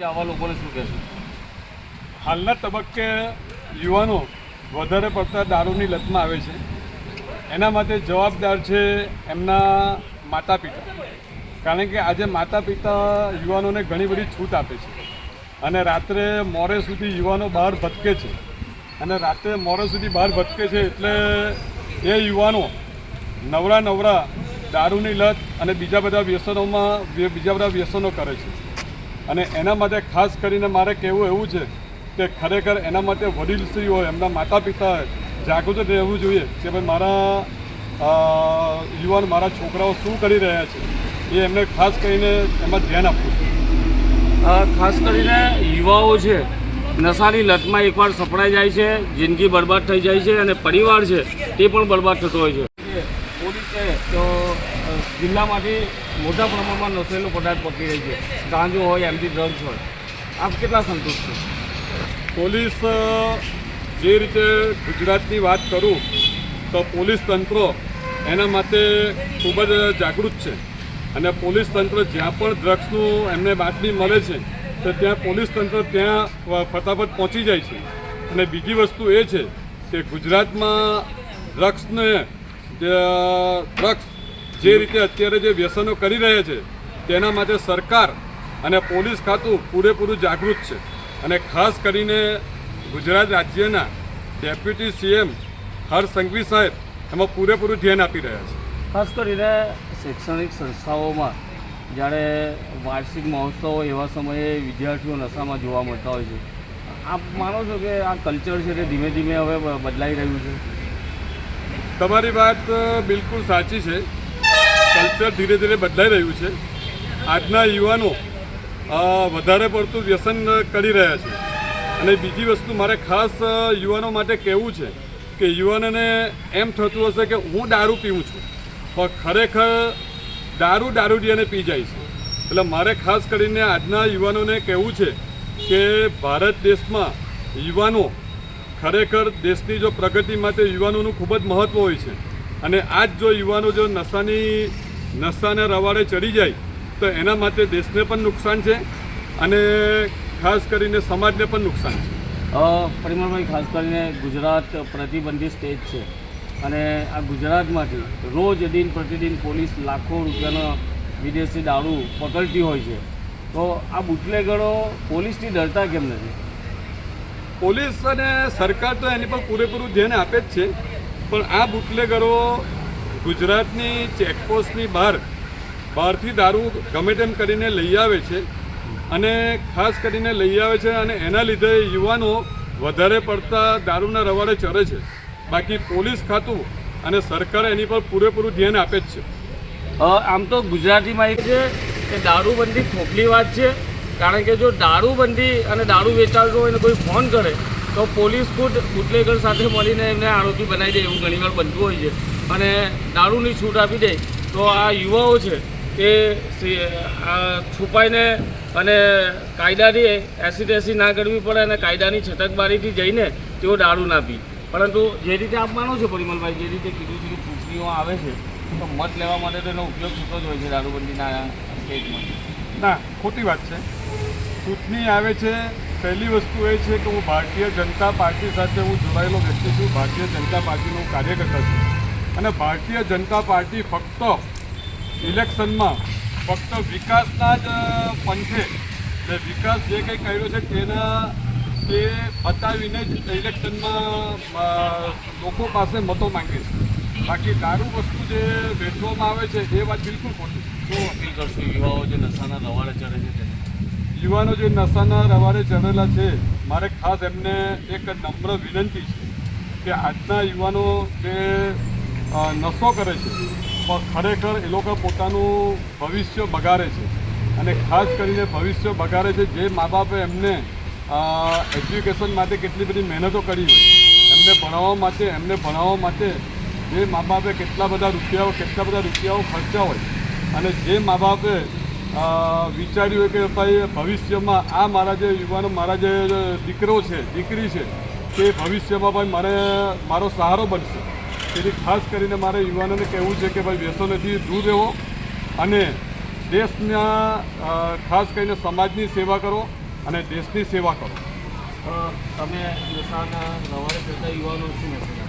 આવા લોકોને શું કહેશું? હાલના તબક્કે યુવાનો વધારે પડતા દારૂની લતમાં આવે છે. એના માટે જવાબદાર છે એમના માતા પિતા. કારણ કે આજે માતા પિતા યુવાનોને ઘણી બધી છૂટ આપે છે અને રાત્રે મોડે સુધી યુવાનો બહાર ભટકે છે અને રાત્રે મોડે સુધી બહાર ભટકે છે એટલે એ યુવાનો નવરા દારૂની લત અને બીજા બધા વ્યસનો કરે છે. અને એના માટે ખાસ કરીને મારે કહેવું એવું છે કે ખરેખર એના માટે વડીલશ્રી હોય, એમના માતા પિતા જાગૃત રહેવું જોઈએ કે ભાઈ મારા યુવાન, મારા છોકરાઓ શું કરી રહ્યા છે એ એમને ખાસ કરીને એમાં ધ્યાન આપવું જોઈએ. ખાસ કરીને યુવાઓ છે નશાની લતમાં એકવાર સપડાઈ જાય છે, જિંદગી બરબાદ થઈ જાય છે અને પરિવાર છે તે પણ બરબાદ થતો હોય છે. પોલીસ છે તો જિલ્લામાંથી મોટા પ્રમાણમાં નશેલો પદાર્થ પકડી રહી છે, ગાંજો હોય, એમડી ડ્રગ્સ હોય. આપ કેટલા સંતુષ્ટ છો? પોલીસ જે રીતે ગુજરાતની વાત કરું તો પોલીસ તંત્ર એના માટે ખૂબ જ જાગૃત છે અને પોલીસ તંત્ર જ્યાં પણ ડ્રગ્સનું એમને બાતમી મળે છે તો ત્યાં પોલીસ તંત્ર ત્યાં ફટાફટ પહોંચી જાય છે. અને બીજી વસ્તુ એ છે કે ગુજરાતમાં ડ્રગ્સ જે રીતે અત્યારે જે વ્યસનો કરી રહ્યા છે તેના માટે સરકાર અને પોલીસ ખાતું પૂરેપૂરું જાગૃત છે. અને ખાસ કરીને ગુજરાત રાજ્યના ડેપ્યુટી સીએમ હર્ષ સંઘવી સાહેબ એમાં પૂરેપૂરું ધ્યાન આપી રહ્યા છે. ખાસ કરીને શૈક્ષણિક સંસ્થાઓમાં જ્યારે વાર્ષિક મહોત્સવ હોય એવા સમયે વિદ્યાર્થીઓ નશામાં જોવા મળતા હોય છે. આપ માનો છો કે આ કલ્ચર છે તે ધીમે ધીમે હવે બદલાઈ રહ્યું છે? તમારી વાત બિલકુલ સાચી છે. કલ્ચર ધીરે ધીરે બદલાઈ રહ્યું છે. આજના યુવાનો વધારે પડતું વ્યસન કરી રહ્યા છે. અને બીજી વસ્તુ મારે ખાસ યુવાનો માટે કહેવું છે કે યુવાનોને એમ થતું હશે કે હું દારૂ પીઉં છું, પણ ખરેખર દારૂડિયાને પી જાય છે. એટલે મારે ખાસ કરીને આજના યુવાનોને કહેવું છે કે ભારત દેશમાં યુવાનો ખરેખર દેશની જો પ્રગતિ માટે યુવાનોનું ખૂબ જ મહત્ત્વ હોય છે. અને આજ જો યુવાનો જો નશાના રવાડે ચડી જાય તો એના માટે દેશને પણ નુકસાન છે અને ખાસ કરીને સમાજને પણ નુકસાન છે. પરિમલભાઈ, ખાસ કરીને ગુજરાત પ્રતિબંધિત સ્ટેટ છે અને આ ગુજરાતમાંથી રોજ દિન પ્રતિદિન પોલીસ લાખો રૂપિયાનો વિદેશી દારૂ પકડતી હોય છે. તો આ બુટલેગરો પોલીસથી ડરતા કેમ નથી? પોલીસ અને સરકાર તો એની પર પૂરેપૂરું ધ્યાન આપે જ છે, પણ આ બુટલેગરો ગુજરાતની ચેકપોસ્ટની બહારથી દારૂ ગમે તેમ કરીને લઈ આવે છે અને ખાસ કરીને લઈ આવે છે અને એના લીધે યુવાનો વધારે પડતા દારૂના રવાડે ચડે છે. બાકી પોલીસ ખાતું અને સરકાર એની પર પૂરેપૂરું ધ્યાન આપે જ છે. આમ તો ગુજરાતીમાં એક છે કે દારૂબંધી ખોખલી વાત છે. કારણ કે જો દારૂબંધી અને દારૂ વેચાતો એને કોઈ ફોન કરે તો પોલીસ ખુદ બુટલેગર સાથે મળીને એમને આરોપી બનાવી દે, એવું ઘણીવાર બનતું હોય છે. અને દારૂની છૂટ આપી દે તો આ યુવાઓ છે એ છુપાઈને અને કાયદાથી એસી ના કરવી પડે અને કાયદાની છટકબારીથી જઈને તેઓ દારૂ ના પી. પરંતુ જે રીતે આપ માનો છો પરિમલભાઈ, જે રીતે કીધું છે કે ચૂંટણીઓ આવે છે તો મત લેવા માટે તો એનો ઉપયોગ થતો જ હોય છે દારૂબંધીના સ્ટેટમાં. ના, ખોટી વાત છે. ચૂંટણી આવે છે, પહેલી વસ્તુ એ છે કે હું ભારતીય જનતા પાર્ટી સાથે હું જોડાયેલો વ્યક્તિ છું. ભારતીય જનતા પાર્ટીનો હું કાર્યકર્તા છું અને ભારતીય જનતા પાર્ટી ફક્ત ઇલેક્શનમાં ફક્ત વિકાસના જ પંથે એટલે વિકાસ જે કંઈ કર્યો છે તે બતાવીને જ ઇલેક્શનમાં લોકો પાસે મતો માંગે છે. બાકી દારૂ વસ્તુ જે વેચવામાં આવે છે એ વાત બિલકુલ ખોટી. શું અપીલ કરશું યુવાઓ જે નશાના રવાડે ચડે છે તેને? યુવાનો જે નશાના રવાડે ચડેલા છે, મારે ખાસ એમને એક નમ્ર વિનંતી છે કે આજના યુવાનો જે નશો કરે છે પણ ખરેખર એ લોકો પોતાનું ભવિષ્ય બગાડે છે અને ખાસ કરીને ભવિષ્ય બગાડે છે. જે મા બાપે એમને એજ્યુકેશન માટે કેટલી બધી મહેનતો કરી હોય, એમને ભણાવવા માટે જે મા બાપે કેટલા બધા રૂપિયાઓ ખર્ચ્યા હોય અને જે મા બાપે વિચાર્યું હોય કે ભાઈ ભવિષ્યમાં આ મારા જે યુવાનો, મારા જે દીકરો છે, દીકરી છે, તે ભવિષ્યમાં ભાઈ મારો સહારો બનશે. તેથી ખાસ કરીને મારે યુવાનોને કહેવું છે કે ભાઈ વ્યસનોથી દૂર રહેવો અને દેશના ખાસ કરીને સમાજની સેવા કરો અને દેશની સેવા કરો. તમે નશાના રવાડે જતા યુવાનો શું મેસેજ